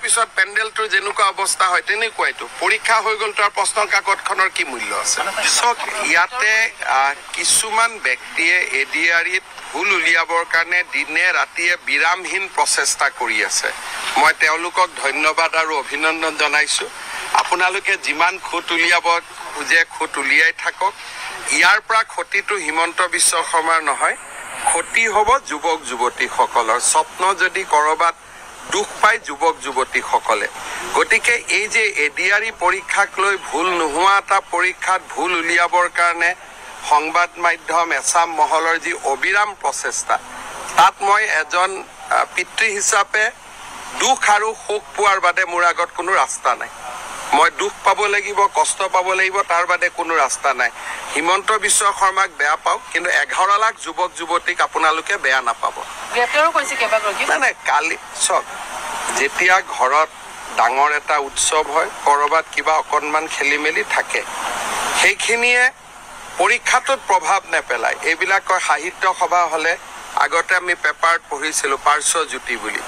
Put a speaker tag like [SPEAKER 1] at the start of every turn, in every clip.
[SPEAKER 1] পিছত পেন্ডেলটোৰ যেনেকুৱা অৱস্থা হয় তেনেকুৱাইতো পৰীক্ষা হৈ গ'ল তাৰ প্ৰশ্নৰ কাকতখনৰ কি মূল্য আছে সক ইয়াতে কিছুমান ব্যক্তিয়ে এডিআৰিত ভুল উলিয়াবৰ কাৰণে দিনে ৰাতিয়ে বিৰামহীন প্ৰচেষ্টা কৰি আছে মই তেওঁলোকক ধন্যবাদ আৰু অভিনন্দন জনাইছো আপোনালোকে যিমান খুঁত উলিয়াব খুজে খুঁত উলিয়াই থাকক ইয়াৰ পৰা ক্ষতিটো হিমন্ত বিশ্ব শৰ্মাৰ নহয় ক্ষতি হ'ব যুৱক যুৱতীসকলৰ স্বপ্ন যদি কৰবাত দুখ পায় যুৱক যুৱতীসকলে গতিকে এই যে এডিআৰি পৰীক্ষাক লৈ ভুল নোহোৱা এটা পৰীক্ষাত ভুল উলিয়াবৰ কাৰণে সংবাদ মাধ্যম এছাম মহলৰ যি অবিৰাম প্ৰচেষ্টা তাত মই এজন পিতৃ হিচাপে দুখ আৰু শোক পোৱাৰ বাদে মোৰ আগত কোনো ৰাস্তা নাই মই দুখ পাব লাগিব কষ্ট পাব লাগিব তাৰ বাদে কোনো ৰাস্তা নাই হিমন্ত বিশ্ব শৰ্মাক বেয়া পাওক কিন্তু 11 লাখ যুৱক যুৱতীক আপোনালোকে বেয়া নাপাব
[SPEAKER 2] গ্ৰেপ্তাৰো কৈছে কেইবাগৰাকী
[SPEAKER 1] মানে কালি চক যেতিয়া ঘৰত ডাঙৰ এটা উৎসৱ হয় কৰবাত কিবা অকণমান খেলিমেলি থাকে সেইখিনিয়ে পৰীক্ষাটোত প্ৰভাৱ নেপেলায় এইবিলাকৰ সাহিত্য সভা হলে আগতে আমি পেপাৰত পঢ়িছিলো পাৰ্শ্বজ্যোতি বুলি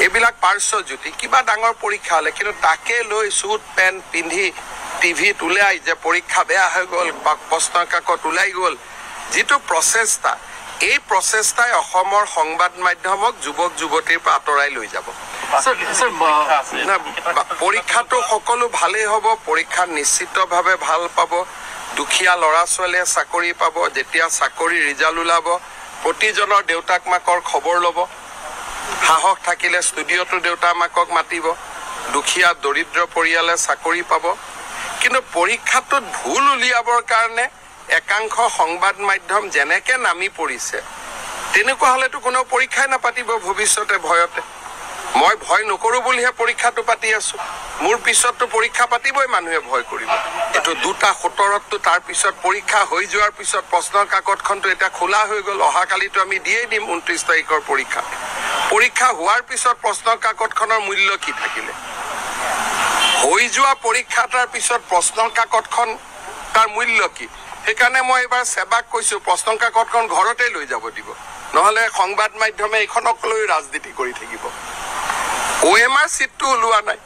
[SPEAKER 1] এইবিলাক পাৰ্শ্বজ্যোতি কিবা ডাঙৰ পৰীক্ষা হলে কিন্তু তাকে লৈ সুট পেন পিন্ধি টিভিত ওলাই যে পৰীক্ষা বেয়া হৈ গ'ল বা প্ৰশ্নৰ কাকত ওলাই গ'ল যিটো প্ৰচেষ্টা এই প্ৰচেষ্টাই অসমৰ সংবাদ মাধ্যমক যুৱক যুৱতীৰ পৰা আঁতৰাই লৈ যাব পৰীক্ষাটো সকলো ভালেই হ'ব পৰীক্ষা নিশ্চিতভাৱে ভাল পাব দুখীয়া ল'ৰা ছোৱালীয়ে চাকৰি পাব যেতিয়া চাকৰি ৰিজাল্ট ওলাব প্ৰতিজনৰ দেউতাক মাকৰ খবৰ ল'ব সাহস থাকিলে ষ্টুডিঅ'টো দেউতা মাকক মাতিব দুখীয়া দৰিদ্ৰ পৰিয়ালে চাকৰি পাব কিন্তু পৰীক্ষাটোত ভুল উলিয়াবৰ কাৰণে একাংশ সংবাদ মাধ্যম যেনেকে নামি পৰিছে তেনেকুৱা হলেতো কোনো পৰীক্ষাই নাপাতিব ভৱিষ্যতে ভয়তে মই ভয় নকৰো বুলিহে পৰীক্ষাটো পাতি আছো মোৰ পিছততো পৰীক্ষা পাতিবই মানুহে ভয় কৰিব এটো 2:17 তাৰ পিছত পৰীক্ষা হৈ যোৱাৰ পিছত প্ৰশ্নৰ কাকতখনটো এটা খোলা হৈ গ'ল অহাকালিতো আমি দিয়েই দিম 29 তাৰিখৰ পৰীক্ষা হোৱাৰ পিছত প্ৰশ্নৰ কাকতখনৰ মূল্য কি থাকিলে হৈ যোৱা পৰীক্ষাটাৰ পিছত প্ৰশ্নৰ কাকতখন তাৰ মূল্য কি সেইকাৰণে মই এবাৰ সেবাক কৈছো প্ৰশ্নৰ কাকতখন ঘৰতে লৈ যাব দিব নহলে সংবাদ মাধ্যমে এইখনক লৈ ৰাজনীতি কৰি থাকিব OMR সিটটো ওলোৱা নাই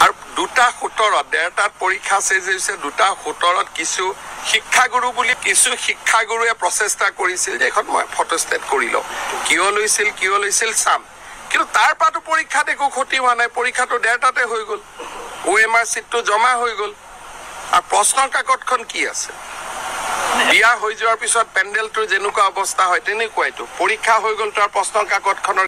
[SPEAKER 1] আৰু 2:17 ডেৰটাত পৰীক্ষা শেষ হৈছে 2:17 কিছু শিক্ষাগুৰু বুলি কিছু শিক্ষাগুৰুৱে প্ৰচেষ্টা কৰিছিল যে এখন মই ফটোষ্টেট কৰিলো কিয় লৈছিল চাম কিন্তু তাৰ পাটো পৰীক্ষাত একো ক্ষতি হোৱা নাই পৰীক্ষাটো ডেৰটাতে হৈ গ'ল OMR সিটটো জমা হৈ গ'ল আৰু প্ৰশ্নৰ কাকতখন কি আছে বিয়া হৈ যোৱাৰ পিছত পেন্ডেলটোৰ যেনেকুৱা অৱস্থা হয় তেনেকুৱাইতো পৰীক্ষা হৈ গ'ল তাৰ প্ৰশ্নৰ কাকতখনৰ